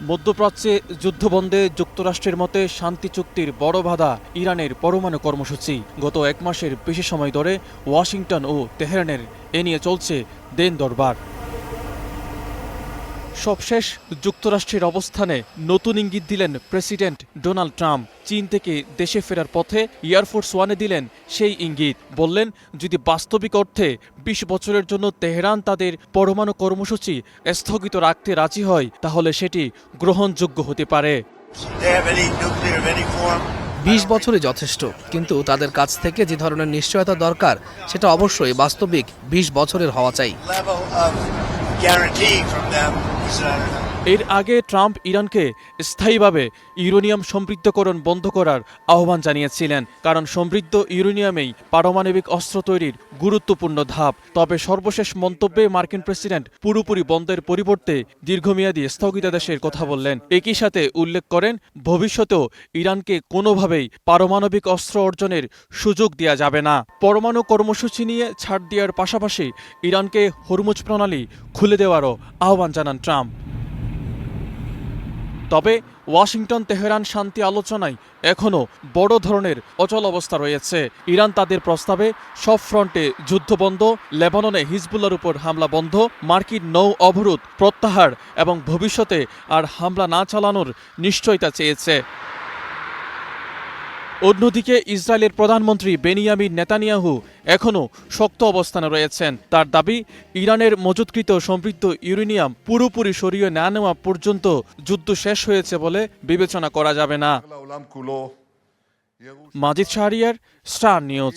মধ্যপ্রাচ্যে যুদ্ধবন্ধে যুক্তরাষ্ট্রের মতে শান্তি চুক্তির বড় বাধা ইরানের পরমাণু কর্মসূচি। গত এক মাসের বেশি সময় ধরে ওয়াশিংটন ও তেহরানের এ নিয়ে চলছে দেন দরবার। সবশেষ যুক্তরাষ্ট্রের অবস্থানে নতুন ইঙ্গিত দিলেন প্রেসিডেন্ট ডোনাল্ড ট্রাম্প। চীন থেকে দেশে ফেরার পথে এয়ারফোর্স ওয়ানে দিলেন সেই ইঙ্গিত। বললেন, যদি বাস্তবিক অর্থে ২০ বছরের জন্য তেহরান তাদের পরমাণু কর্মসূচি স্থগিত রাখতে রাজি হয়, তাহলে সেটি গ্রহণযোগ্য হতে পারে। ২০ বছরই যথেষ্ট, কিন্তু তাদের কাছ থেকে যে ধরনের নিশ্চয়তা দরকার সেটা অবশ্যই বাস্তবিক ২০ বছরের হওয়া চাই। এর আগে ট্রাম্প ইরানকে স্থায়ীভাবে ইউরেনিয়াম সমৃদ্ধকরণ বন্ধ করার আহ্বান জানিয়েছিলেন, কারণ সমৃদ্ধ ইউরেনিয়ামেই পারমাণবিক অস্ত্র তৈরির গুরুত্বপূর্ণ ধাপ। তবে সর্বশেষ মন্তব্যে মার্কিন প্রেসিডেন্ট পুরোপুরি বন্ধের পরিবর্তে দীর্ঘমেয়াদী স্থগিতাদেশের কথা বললেন। একই সাথে উল্লেখ করেন, ভবিষ্যতেও ইরানকে কোনোভাবেই পারমাণবিক অস্ত্র অর্জনের সুযোগ দেওয়া যাবে না। পরমাণু কর্মসূচি নিয়ে ছাড় দেওয়ার পাশাপাশি ইরানকে হরমুজ প্রণালী খুলে দেওয়ারও আহ্বান জানান ট্রাম্প। তবে ওয়াশিংটন তেহরান শান্তি আলোচনায় এখনও বড় ধরনের অচল অবস্থা রয়েছে। ইরান তাদের প্রস্তাবে সব ফ্রন্টে যুদ্ধ বন্ধ, লেবাননে হিজবুল্লার উপর হামলা বন্ধ, মার্কিন নৌ অবরোধ প্রত্যাহার এবং ভবিষ্যতে আর হামলা না চালানোর নিশ্চয়তা চেয়েছে। অন্যদিকে ইসরায়েলের প্রধানমন্ত্রী বেনিয়ামিন নেতানিয়াহু এখনও শক্ত অবস্থানে রয়েছেন। তার দাবি, ইরানের মজুতকৃত সমৃদ্ধ ইউরেনিয়াম পুরোপুরি সরিয়ে না নেওয়া পর্যন্ত যুদ্ধ শেষ হয়েছে বলে বিবেচনা করা যাবে না। মাজিদ শাহরিয়ার, স্টার নিউজ।